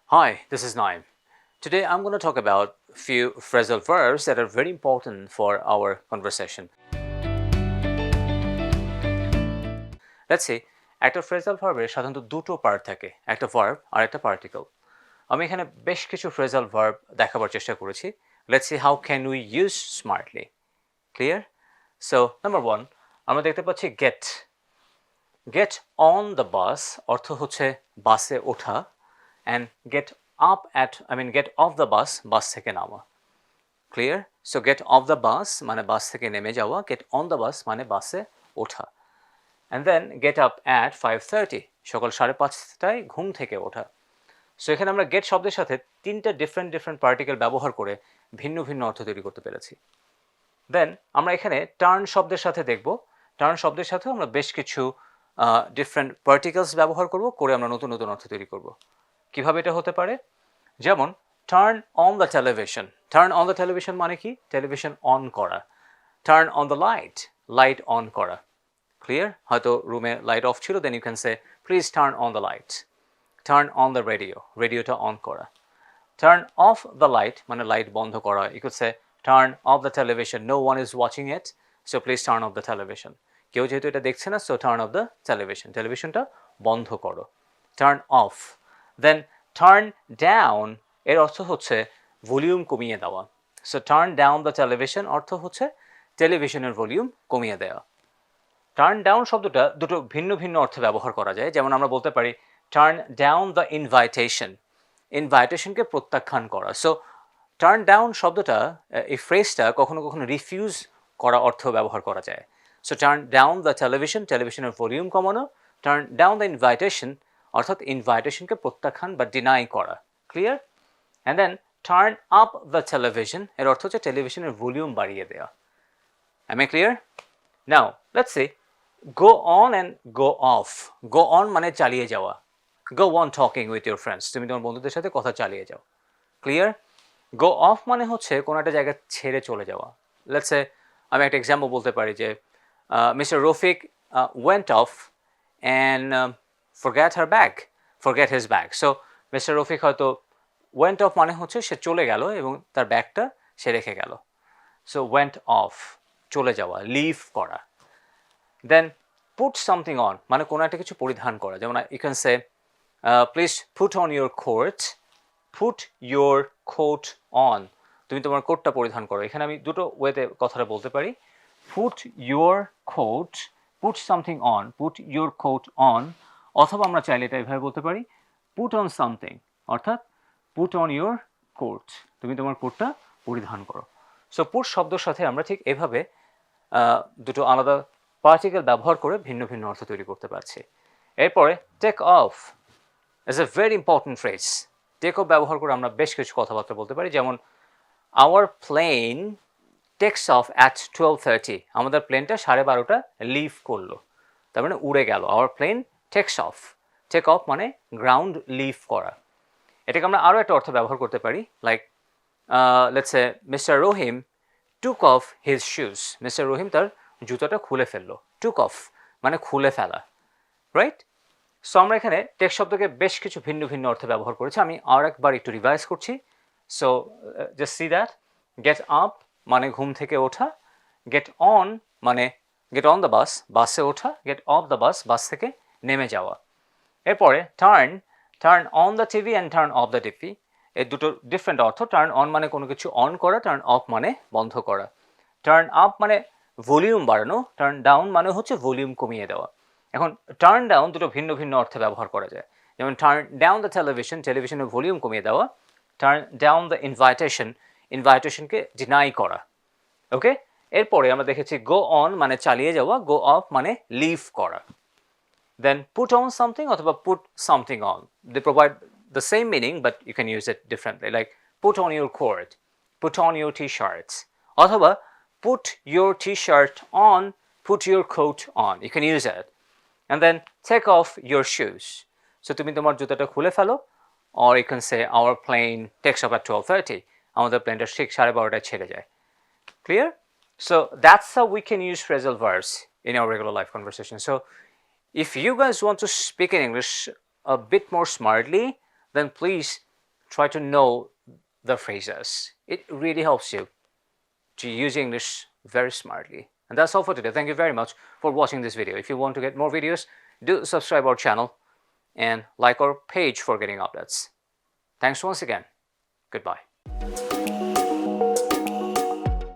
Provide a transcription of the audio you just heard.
Hi, this is Naim. Today I'm going to talk about a few phrasal verbs that are very important for our conversation. Let's see, একটা phrasal verb এর সাধারণত দুটো part থাকে, একটা verb আর একটা particle. আমি এখানে বেশ কিছু phrasal verb দেখাবার চেষ্টা করেছি. Let's see how can we use smartly. Clear? So, number one, আমরা দেখতে পাচ্ছি get. Get on the bus অর্থ হচ্ছে বাসে ওঠা and get off the bus, বাস থেকে নামা. Clear? So get off the bus মানে বাস থেকে নেমে যাওয়া, get on the bus মানে বাসে ওঠা. And then get up at 5:30, সকাল 5:30টায় ঘুম থেকে ওঠা. সো এখানে আমরা get শব্দের সাথে তিনটা ডিফারেন্ট পার্টিকেল ব্যবহার করে ভিন্ন ভিন্ন অর্থ তৈরি করতে পেরেছি. দেন আমরা এখানে টার্ন শব্দের সাথে দেখব, টার্ন শব্দের সাথেও আমরা বেশ কিছু ডিফারেন্ট পার্টিকেলস ব্যবহার করে আমরা নতুন নতুন অর্থ তৈরি করব. কিভাবে এটা হতে পারে? যেমন turn on the television. Turn on the television মানে কি? টেলিভিশন অন করা. Turn on the light, light on করা. ক্লিয়ার? হয়তো রুমে লাইট অফ ছিল, then you can say please turn on the light. Turn on the radio, রেডিওটা on করা. Turn off the light মানে লাইট বন্ধ করা. You could say turn off the television, no one is watching it, so please turn off the television. কেউ যেহেতু এটা দেখছে না, so turn off the television, টেলিভিশনটা বন্ধ করো. Turn off. Then turn down এর অর্থ হচ্ছে ভলিউম কমিয়ে দেওয়া. So turn down the television অর্থ হচ্ছে টেলিভিশনের ভলিউম কমিয়ে দেওয়া. টার্ন ডাউন শব্দটা দুটো ভিন্ন ভিন্ন অর্থে ব্যবহার করা যায়. যেমন আমরা বলতে পারি টার্ন ডাউন দ্য ইনভাইটেশন, ইনভাইটেশনকে প্রত্যাখ্যান করা. সো টার্ন ডাউন শব্দটা, এই ফ্রেজটা কখনো কখনো রিফিউজ করা অর্থ ব্যবহার করা যায়. So turn down the television, টেলিভিশনের ভলিউম কমানো. টার্ন ডাউন দ্য ইনভাইটেশন অর্থাৎ ইনভাইটেশনকে প্রত্যাখ্যান বা ডিনাই করা. Clear? And then turn up the television এর অর্থ হচ্ছে টেলিভিশনের ভলিউম বাড়িয়ে দেওয়া. Am I clear? Now, let's say go on and go off. Go on মানে চালিয়ে যাওয়া. Go on talking with your friends. তুমি তোমার বন্ধুদের সাথে কথা চালিয়ে যাও. Clear? Go off মানে হচ্ছে কোনো একটা জায়গা ছেড়ে চলে যাওয়া. Let's say আমি একটা এক্সাম্পল বলতে পারি যে Mr. Rafiq went off and forget his bag. So Mr. Rafiq হয়তো went off মানে হচ্ছে সে চলে গেল এবং তার ব্যাগটা সে রেখে গেল. So went off, চলে যাওয়া, লিভ করা. দেন put something on মানে কোনো একটা কিছু পরিধান করা. যেমন you can say please put on your coat. Put your coat on, তুমি তোমার কোটটা পরিধান করো. এখানে আমি দুটো ওয়েতে কথাটা বলতে পারি. Put your coat, put something on, put your coat on. অথবা আমরা চাইলে এটা এভাবে বলতে পারি put on something অর্থাৎ put on your coat, তুমি তোমার কোটটা পরিধান করো. সো put শব্দের সাথে আমরা ঠিক এভাবে দুটো আলাদা পার্টিকেল ব্যবহার করে ভিন্ন ভিন্ন অর্থ তৈরি করতে পারছি. এরপরে take off is a very important phrase. Take off ব্যবহার করে আমরা বেশ কিছু কথাবার্তা বলতে পারি. যেমন our plane takes off at 12:30, আমাদের প্লেনটা 12:30 লিভ করলো, তার মানে উড়ে গেল. Our plane takes off. Take off মানে গ্রাউন্ড লিভ করা. এটাকে আমরা আরও একটা অর্থ ব্যবহার করতে পারি, like let's say mister Rahim took off his shoes. Mister Rahim তার জুতোটা খুলে ফেললো. টুক অফ মানে খুলে ফেলা. রাইট? সো আমরা এখানে টেক শব্দকে বেশ কিছু ভিন্ন ভিন্ন অর্থে ব্যবহার করেছি. আমি আর একবার একটু রিভাইজ করছি. So just see that. Get up মানে ঘুম থেকে ওঠা. গেট অন মানে গেট অন দ্য বাস, বাসে ওঠা. গেট অফ দ্য বাস, বাস থেকে নেমে যাওয়া. এরপরে turn, turn on the TV and turn off the TV. এই দুটো ডিফারেন্ট অর্থ. টার্ন অন মানে কোনো কিছু অন করা, টার্ন অফ মানে বন্ধ করা. টার্ন আপ মানে ভলিউম বাড়ানো, টার্ন ডাউন মানে হচ্ছে ভলিউম কমিয়ে দেওয়া. এখন টার্ন ডাউন দুটো ভিন্ন ভিন্ন অর্থে ব্যবহার করা যায়. যেমন টার্ন ডাউন দ্য টেলিভিশন, টেলিভিশনের ভলিউম কমিয়ে দেওয়া. টার্ন ডাউন দ্য ইনভাইটেশন, ইনভাইটেশনকে ডিনাই করা. ওকে? এরপরে আমরা দেখেছি গো অন মানে চালিয়ে যাওয়া, গো অফ মানে লিভ করা. Then put on something অথবা put something on. They provide the same meaning but you can use it differently. Like put on your coat, put on your t-shirts. অথবা put your t-shirt on, put your coat on. You can use it. And then take off your shoes. So তুমি তোমার জুতাটা খুলে ফেলো. Or you can say our plane takes off at 12:30. আমাদের প্লেনটা ঠিক 12:30 ছেড়ে যায়. Clear? So that's how we can use phrasal verbs in our regular life conversation. So if you guys want to speak in English a bit more smartly, then please try to know the phrases. It really helps you to use English very smartly. And that's all for today. Thank you very much for watching this video. If you want to get more videos, do subscribe our channel and like our page for getting updates. Thanks once again. Goodbye.